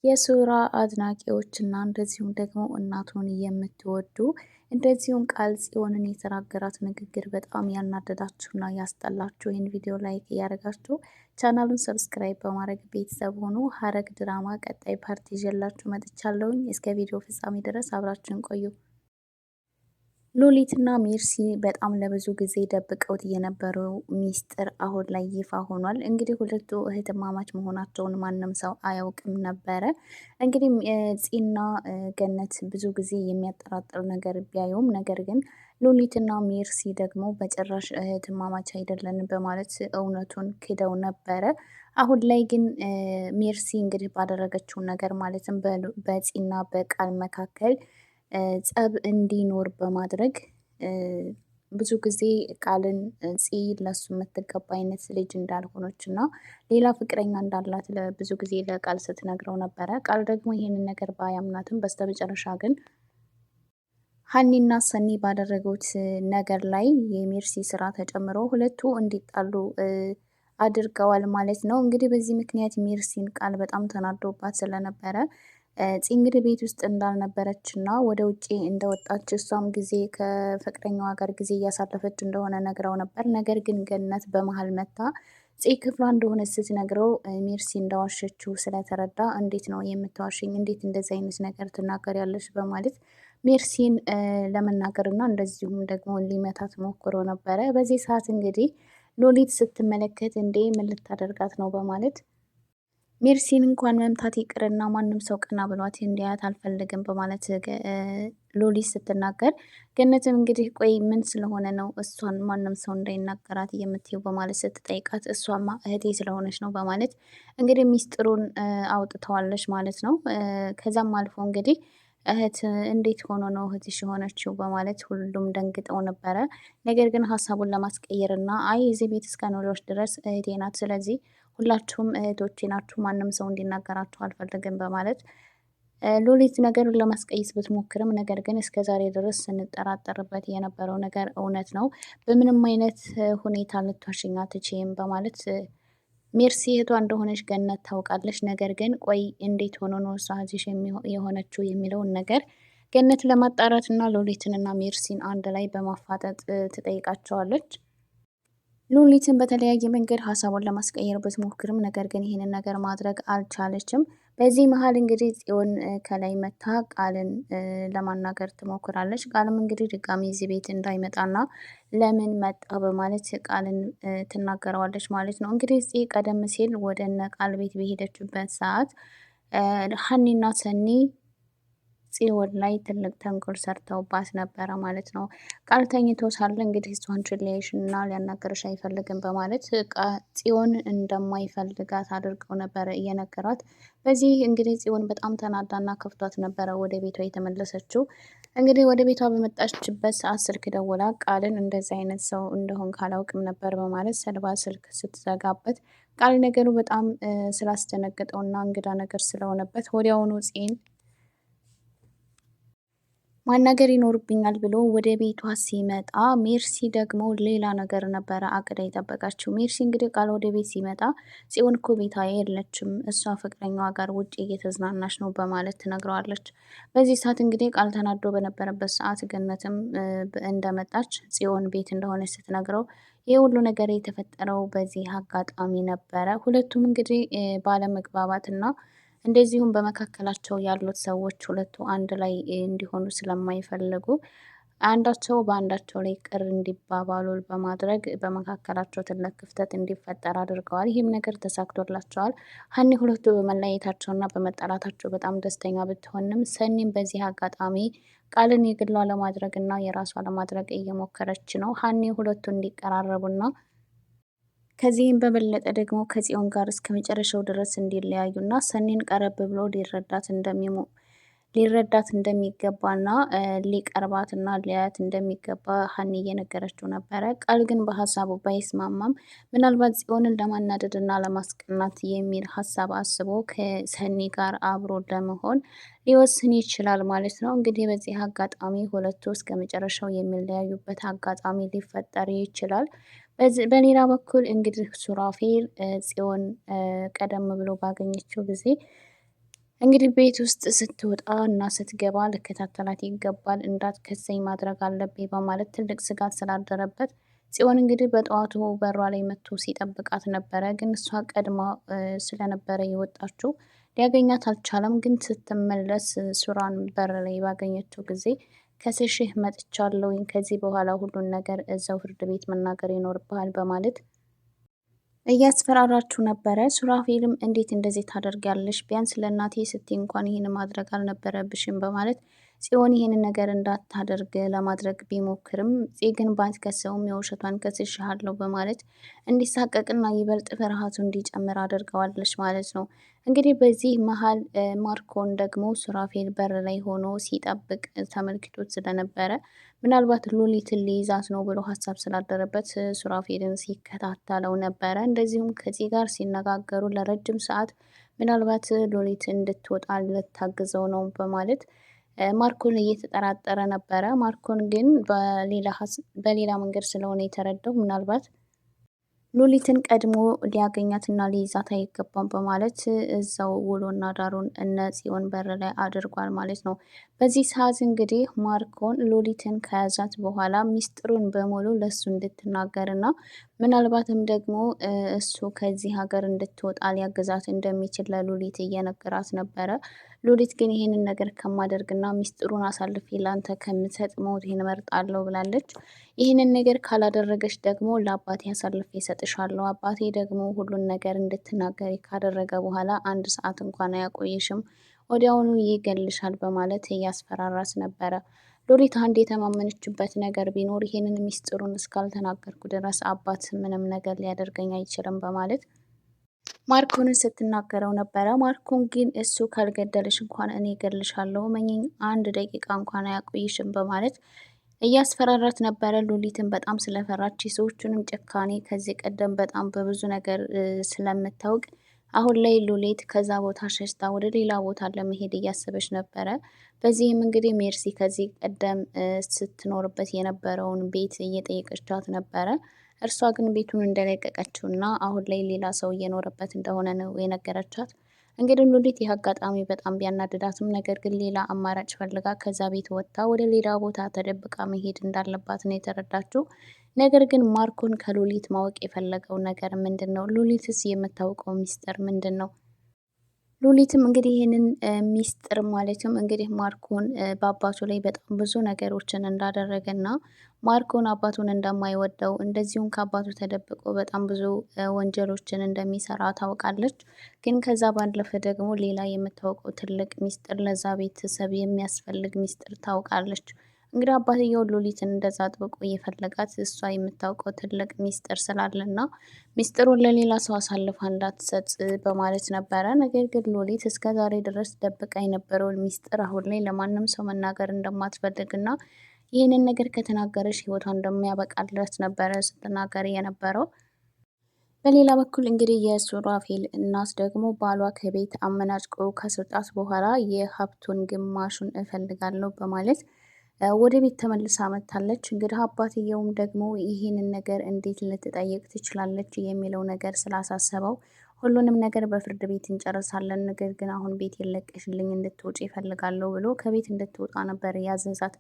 የሱራ አድናቂዎችና እንደዚሁም ደግሞ እናቱን የምትወዱ እንደዚሁም ቃል ጽዮንን የተናገራት ንግግር በጣም ያናደዳችሁና ያስጠላችሁ ይህን ቪዲዮ ላይክ እያደረጋችሁ ቻናሉን ሰብስክራይብ በማድረግ ቤተሰብ ሆኑ። ሐረግ ድራማ ቀጣይ ፓርቲ ይዤላችሁ መጥቻለሁኝ። እስከ ቪዲዮ ፍጻሜ ድረስ አብራችሁን ቆዩ። ሉሊትና ሜርሲ በጣም ለብዙ ጊዜ ደብቀውት የነበረው ሚስጥር አሁን ላይ ይፋ ሆኗል። እንግዲህ ሁለቱ እህትማማች መሆናቸውን ማንም ሰው አያውቅም ነበረ። እንግዲህ ፂና ገነት ብዙ ጊዜ የሚያጠራጥር ነገር ቢያዩም ነገር ግን ሉሊትና ሜርሲ ደግሞ በጭራሽ እህትማማች አይደለንም በማለት እውነቱን ክደው ነበረ። አሁን ላይ ግን ሜርሲ እንግዲህ ባደረገችው ነገር ማለትም በፂና በቃል መካከል ጸብ እንዲኖር በማድረግ ብዙ ጊዜ ቃልን ፂ ለሱ የምትገባ አይነት ልጅ እንዳልሆነች እና ሌላ ፍቅረኛ እንዳላት ብዙ ጊዜ ለቃል ስትነግረው ነበረ። ቃል ደግሞ ይህንን ነገር ባያምናትም በስተመጨረሻ ግን ሀኒና ሰኒ ባደረጉት ነገር ላይ የሜርሲ ስራ ተጨምሮ ሁለቱ እንዲጣሉ አድርገዋል ማለት ነው። እንግዲህ በዚህ ምክንያት ሜርሲን ቃል በጣም ተናዶባት ስለነበረ እንግዲህ ቤት ውስጥ እንዳልነበረች እና ወደ ውጭ እንደወጣች እሷም ጊዜ ከፍቅረኛዋ ጋር ጊዜ እያሳለፈች እንደሆነ ነግረው ነበር። ነገር ግን ገነት በመሀል መታ ክፍሏ እንደሆነ ስትነግረው ሜርሲ እንዳዋሸችው ስለተረዳ እንዴት ነው የምታዋሽኝ? እንዴት እንደዚህ አይነት ነገር ትናገሪያለሽ? በማለት ሜርሲን ለመናገር እና እንደዚሁም ደግሞ ሊመታት ሞክሮ ነበረ። በዚህ ሰዓት እንግዲህ ሎሊት ስትመለከት እንዴ ምን ልታደርጋት ነው? በማለት ሜርሲን እንኳን መምታት ይቅርና ማንም ሰው ቀና ብሏት እንዲያት አልፈልግም በማለት ሎሊት ስትናገር፣ ገነትም እንግዲህ ቆይ ምን ስለሆነ ነው እሷን ማንም ሰው እንዳይናገራት የምትይው በማለት ስትጠይቃት፣ እሷማ እህቴ ስለሆነች ነው በማለት እንግዲህ ሚስጥሩን አውጥተዋለች ማለት ነው። ከዛም አልፎ እንግዲህ እህት እንዴት ሆኖ ነው እህትሽ የሆነችው በማለት ሁሉም ደንግጠው ነበረ። ነገር ግን ሀሳቡን ለማስቀየር እና አይ እዚህ ቤት እስከኖረች ድረስ እህቴ ናት፣ ስለዚህ ሁላችሁም እህቶቼ ናችሁ፣ ማንም ሰው እንዲናገራችሁ አልፈልግም በማለት ሉሊት ነገሩን ለማስቀየስ ብትሞክርም ነገር ግን እስከ ዛሬ ድረስ ስንጠራጠርበት የነበረው ነገር እውነት ነው። በምንም አይነት ሁኔታ ልትዋሽኝ አትችይም በማለት ሜርሲ እህቷ እንደሆነች ገነት ታውቃለች። ነገር ግን ቆይ እንዴት ሆኖ ነው እሷ እህትሽ የሆነችው የሚለውን ነገር ገነት ለማጣራት እና ሉሊትንና ሜርሲን አንድ ላይ በማፋጠጥ ትጠይቃቸዋለች። ሉሊትን በተለያየ መንገድ ሀሳቡን ለማስቀየር ብትሞክርም ነገር ግን ይህንን ነገር ማድረግ አልቻለችም። በዚህ መሀል እንግዲህ ጽዮን ከላይ መታ ቃልን ለማናገር ትሞክራለች። ቃልም እንግዲህ ድጋሚ እዚህ ቤት እንዳይመጣና ለምን መጣ በማለት ቃልን ትናገረዋለች ማለት ነው። እንግዲህ እዚህ ቀደም ሲል ወደ እነ ቃል ቤት በሄደችበት ሰዓት ሀኒና ሰኒ ጽዮን ላይ ትልቅ ተንኮል ሰርተውባት ነበረ ማለት ነው። ቃል ተኝቶ ሳለ እንግዲህ እሷን ሊያይሽና ሊያናገርሽ አይፈልግም በማለት ጽዮን እንደማይፈልጋት አድርገው ነበረ እየነገሯት። በዚህ እንግዲህ ጽዮን በጣም ተናዳና ከፍቷት ነበረ ወደ ቤቷ የተመለሰችው። እንግዲህ ወደ ቤቷ በመጣችበት ሰዓት ስልክ ደውላ ቃልን እንደዚህ አይነት ሰው እንደሆን ካላውቅም ነበር በማለት ሰልባ ስልክ ስትዘጋበት ቃል ነገሩ በጣም ስላስደነገጠውና እንግዳ ነገር ስለሆነበት ወዲያውኑ ጽን ማናገር ይኖርብኛል ብሎ ወደ ቤቷ ሲመጣ ሜርሲ ደግሞ ሌላ ነገር ነበረ አቅዳ የጠበቃችው። ሜርሲ እንግዲህ ቃል ወደ ቤት ሲመጣ ጽዮን እኮ ቤቷ የለችም፣ እሷ ፍቅረኛዋ ጋር ውጭ እየተዝናናች ነው በማለት ትነግረዋለች። በዚህ ሰዓት እንግዲህ ቃል ተናዶ በነበረበት ሰዓት ገነትም እንደመጣች ጽዮን ቤት እንደሆነች ስትነግረው ይህ ሁሉ ነገር የተፈጠረው በዚህ አጋጣሚ ነበረ። ሁለቱም እንግዲህ ባለመግባባትና እንደዚሁም በመካከላቸው ያሉት ሰዎች ሁለቱ አንድ ላይ እንዲሆኑ ስለማይፈልጉ አንዳቸው በአንዳቸው ላይ ቅር እንዲባባሉ በማድረግ በመካከላቸው ትልቅ ክፍተት እንዲፈጠር አድርገዋል። ይህም ነገር ተሳክቶላቸዋል። ሀኒ ሁለቱ በመለያየታቸውና በመጠላታቸው በጣም ደስተኛ ብትሆንም ሰኒም በዚህ አጋጣሚ ቃልን የግሏ ለማድረግ እና የራሷ ለማድረግ እየሞከረች ነው። ሀኒ ሁለቱ እንዲቀራረቡና ከዚህም በበለጠ ደግሞ ከጽዮን ጋር እስከ መጨረሻው ድረስ እንዲለያዩና ሰኒን ቀረብ ብሎ ሊረዳት እንደሚገባና ሊቀርባትና ሊያያት እንደሚገባ ሀኒ እየነገረችው ነበረ። ቃል ግን በሀሳቡ ባይስማማም ምናልባት ጽዮንን ለማናደድና ለማስቀናት የሚል ሀሳብ አስቦ ከሰኒ ጋር አብሮ ለመሆን ሊወስን ይችላል ማለት ነው። እንግዲህ በዚህ አጋጣሚ ሁለቱ እስከ መጨረሻው የሚለያዩበት አጋጣሚ ሊፈጠር ይችላል። በሌላ በኩል እንግዲህ ሱራፌል ጽዮን ቀደም ብሎ ባገኘችው ጊዜ እንግዲህ ቤት ውስጥ ስትወጣ እና ስትገባ ልከታተላት ይገባል፣ እንዳትከሰኝ ማድረግ አለብኝ በማለት ትልቅ ስጋት ስላደረበት ጽዮን እንግዲህ በጠዋቱ በሯ ላይ መጥቶ ሲጠብቃት ነበረ። ግን እሷ ቀድማ ስለነበረ የወጣችው ሊያገኛት አልቻለም። ግን ስትመለስ ሱራን በር ላይ ባገኘችው ጊዜ ከስሽህ መጥቻለሁ፣ ከዚህ በኋላ ሁሉን ነገር እዛው ፍርድ ቤት መናገር ይኖርብሃል በማለት እያስፈራራችሁ ነበረ። ሱራፌልም እንዴት እንደዚህ ታደርጊያለሽ? ቢያንስ ለእናቴ ስትይ እንኳን ይህን ማድረግ አልነበረብሽም በማለት ጽዮን ይህንን ነገር እንዳታደርግ ለማድረግ ቢሞክርም ጽ ግን ባትከሰውም የውሸቷን ከስሻለሁ በማለት እንዲሳቀቅና ይበልጥ ፍርሃቱ እንዲጨምር አድርገዋለች ማለት ነው። እንግዲህ በዚህ መሀል ማርኮን ደግሞ ሱራፌል በር ላይ ሆኖ ሲጠብቅ ተመልክቶት ስለነበረ ምናልባት ሉሊትን ሊይዛት ነው ብሎ ሀሳብ ስላደረበት ሱራፌልን ሲከታተለው ነበረ። እንደዚሁም ከዚህ ጋር ሲነጋገሩ ለረጅም ሰዓት ምናልባት ሉሊት እንድትወጣ ልታግዘው ነው በማለት ማርኮን እየተጠራጠረ ነበረ። ማርኮን ግን በሌላ መንገድ ስለሆነ የተረዳው ምናልባት ሉሊትን ቀድሞ ሊያገኛትና ሊይዛት አይገባም በማለት እዛው ውሎና ዳሩን እነ ጽዮን በር ላይ አድርጓል ማለት ነው። በዚህ ሰዓት እንግዲህ ማርኮን ሉሊትን ከያዛት በኋላ ሚስጥሩን በሙሉ ለሱ እንድትናገርና ምናልባትም ደግሞ እሱ ከዚህ ሀገር እንድትወጣ ሊያግዛት እንደሚችል ለሉሊት እየነገራት ነበረ። ሉሊት ግን ይህንን ነገር ከማደርግና ሚስጥሩን አሳልፌ ላንተ ከምሰጥ ሞቴን እመርጣለሁ ብላለች። ይህንን ነገር ካላደረገች ደግሞ ለአባቴ አሳልፌ እሰጥሻለሁ፣ አባቴ ደግሞ ሁሉን ነገር እንድትናገሪ ካደረገ በኋላ 1 ሰዓት እንኳን አያቆይሽም፣ ወዲያውኑ ይገልሻል በማለት እያስፈራራት ነበረ። ሉሊት አንድ የተማመነችበት ነገር ቢኖር ይህንን ሚስጥሩን እስካልተናገርኩ ድረስ አባት ምንም ነገር ሊያደርገኝ አይችልም በማለት ማርኮንን ስትናገረው ነበረ። ማርኮን ግን እሱ ካልገደልሽ እንኳን እኔ እገልሻለሁ፣ መኝኝ 1 ደቂቃ እንኳን አያቆይሽም በማለት እያስፈራራት ነበረ። ሉሊትን በጣም ስለፈራች የሰዎቹንም ጭካኔ ከዚህ ቀደም በጣም በብዙ ነገር ስለምታውቅ አሁን ላይ ሉሊት ከዛ ቦታ ሸሽታ ወደ ሌላ ቦታ ለመሄድ እያሰበች ነበረ። በዚህም እንግዲህ ሜርሲ ከዚህ ቀደም ስትኖርበት የነበረውን ቤት እየጠየቀቻት ነበረ። እርሷ ግን ቤቱን እንደለቀቀችው እና አሁን ላይ ሌላ ሰው እየኖረበት እንደሆነ ነው የነገረቻት። እንግዲህ ሉሊት ይህ አጋጣሚ በጣም ቢያናድዳትም ነገር ግን ሌላ አማራጭ ፈልጋ ከዛ ቤት ወጥታ ወደ ሌላ ቦታ ተደብቃ መሄድ እንዳለባት ነው የተረዳችው። ነገር ግን ማርኮን ከሉሊት ማወቅ የፈለገው ነገር ምንድን ነው? ሉሊትስ የምታውቀው ሚስጥር ምንድን ነው? ሉሊትም እንግዲህ ይህንን ሚስጥር ማለትም እንግዲህ ማርኮን በአባቱ ላይ በጣም ብዙ ነገሮችን እንዳደረገና ማርኮን አባቱን እንደማይወደው እንደዚሁም ከአባቱ ተደብቆ በጣም ብዙ ወንጀሎችን እንደሚሰራ ታውቃለች። ግን ከዛ ባለፈ ደግሞ ሌላ የምታውቀው ትልቅ ሚስጥር ለዛ ቤተሰብ የሚያስፈልግ ሚስጥር ታውቃለች። እንግዲህ አባትየው ሉሊትን እንደዛ አጥብቆ እየፈለጋት እሷ የምታውቀው ትልቅ ሚስጥር ስላለና ሚስጥሩን ለሌላ ሰው አሳልፋ እንዳትሰጥ በማለት ነበረ። ነገር ግን ሉሊት እስከ ዛሬ ድረስ ደብቃ የነበረውን ሚስጥር አሁን ላይ ለማንም ሰው መናገር እንደማትፈልግና ይህንን ነገር ከተናገረች ህይወቷ እንደሚያበቃለት ነበረ ስትናገር የነበረው። በሌላ በኩል እንግዲህ የሱራፌል እናት ደግሞ ባሏ ከቤት አመናጭቆ ከስወጣት በኋላ የሀብቱን ግማሹን እፈልጋለሁ በማለት ወደ ቤት ተመልሳ መጥታለች። እንግዲህ አባትየውም ደግሞ ይህንን ነገር እንዴት ልትጠይቅ ትችላለች የሚለው ነገር ስላሳሰበው ሁሉንም ነገር በፍርድ ቤት እንጨርሳለን፣ ነገር ግን አሁን ቤት የለቀሽልኝ እንድትወጪ ይፈልጋለሁ ብሎ ከቤት እንድትወጣ ነበር ያዘዛት።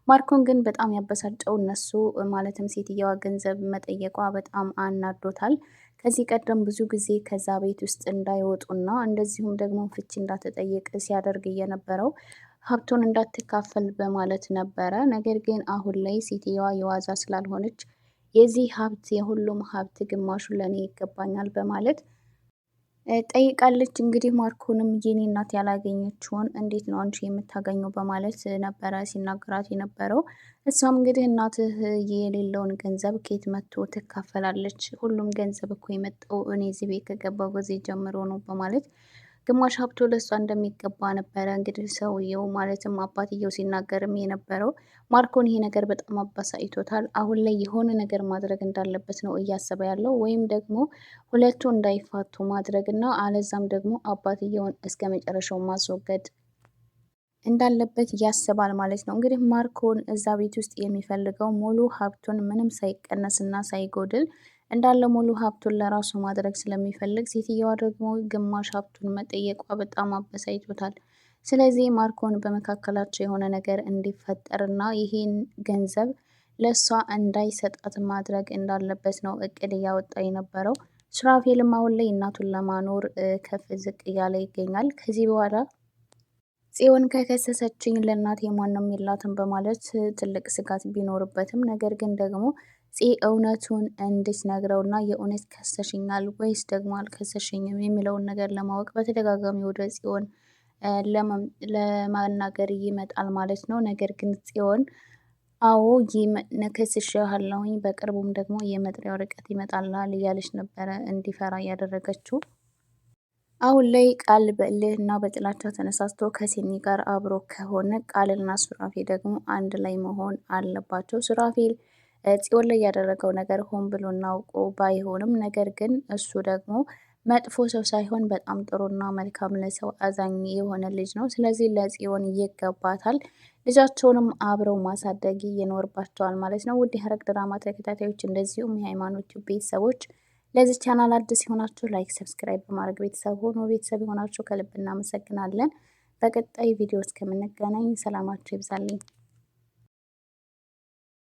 ማርኮን ግን በጣም ያበሳጨው እነሱ ማለትም ሴትየዋ ገንዘብ መጠየቋ በጣም አናዶታል። ከዚህ ቀደም ብዙ ጊዜ ከዛ ቤት ውስጥ እንዳይወጡና እንደዚሁም ደግሞ ፍቺ እንዳትጠይቅ ሲያደርግ እየነበረው ሀብቱን እንዳትካፈል በማለት ነበረ። ነገር ግን አሁን ላይ ሴትየዋ የዋዛ ስላልሆነች የዚህ ሀብት የሁሉም ሀብት ግማሹ ለእኔ ይገባኛል በማለት ጠይቃለች። እንግዲህ ማርኮንም የኔ እናት ያላገኘችውን እንዴት ነው አንቺ የምታገኘው በማለት ነበረ ሲናገራት የነበረው። እሷም እንግዲህ እናትህ የሌለውን ገንዘብ ከየት መጥቶ ትካፈላለች? ሁሉም ገንዘብ እኮ የመጣው እኔ እዚህ ቤት ከገባው ጊዜ ጀምሮ ነው በማለት ግማሽ ሀብቱ ለእሷ እንደሚገባ ነበረ እንግዲህ ሰውየው ማለትም አባትየው ሲናገርም የነበረው። ማርኮን ይሄ ነገር በጣም አባሳይቶታል። አሁን ላይ የሆነ ነገር ማድረግ እንዳለበት ነው እያሰበ ያለው፣ ወይም ደግሞ ሁለቱ እንዳይፋቱ ማድረግ እና አለዛም ደግሞ አባትየውን እስከ መጨረሻው ማስወገድ እንዳለበት ያስባል ማለት ነው። እንግዲህ ማርኮን እዛ ቤት ውስጥ የሚፈልገው ሙሉ ሀብቱን ምንም ሳይቀነስና ሳይጎድል እንዳለ ሙሉ ሀብቱን ለራሱ ማድረግ ስለሚፈልግ፣ ሴትየዋ ደግሞ ግማሽ ሀብቱን መጠየቋ በጣም አበሳጭቶታል። ስለዚህ ማርኮን በመካከላቸው የሆነ ነገር እንዲፈጠርና ይሄን ገንዘብ ለእሷ እንዳይሰጣት ማድረግ እንዳለበት ነው እቅድ እያወጣ የነበረው። ሱራፌልም አሁን ላይ እናቱን ለማኖር ከፍ ዝቅ እያለ ይገኛል። ከዚህ በኋላ ጽዮን ከከሰሰችኝ ለእናቴ ማንም የላትም በማለት ትልቅ ስጋት ቢኖርበትም ነገር ግን ደግሞ እውነቱን እንድትነግረውና የእውነት ከሰሽኛል ወይስ ደግሞ አልከሰሽኝም የሚለውን ነገር ለማወቅ በተደጋጋሚ ወደ ጽዮን ለማናገር ይመጣል ማለት ነው። ነገር ግን ጽዮን አዎ ነክስሽሃለሁኝ በቅርቡም ደግሞ የመጥሪያ ወረቀት ይመጣልሃል እያለች ነበረ እንዲፈራ እያደረገችው። አሁን ላይ ቃል በእልህ እና በጥላቻ ተነሳስቶ ከሲኒ ጋር አብሮ ከሆነ ቃልና ሱራፌል ደግሞ አንድ ላይ መሆን አለባቸው። ሱራፌል ጽዮን ላይ ያደረገው ነገር ሆን ብሎ እናውቆ ባይሆንም ነገር ግን እሱ ደግሞ መጥፎ ሰው ሳይሆን በጣም ጥሩና መልካም ለሰው አዛኝ የሆነ ልጅ ነው። ስለዚህ ለጽዮን ይገባታል። ልጃቸውንም አብረው ማሳደግ ይኖርባቸዋል ማለት ነው። ውድ የሐረግ ድራማ ተከታታዮች እንደዚሁም የሃይማኖት ቤተሰቦች ለዚህ ቻናል አዲስ የሆናችሁ ላይክ፣ ሰብስክራይብ በማድረግ ቤተሰብ ሆኖ ቤተሰብ የሆናችሁ ከልብ እናመሰግናለን። በቀጣይ ቪዲዮ እስከምንገናኝ ሰላማችሁ ይብዛልኝ።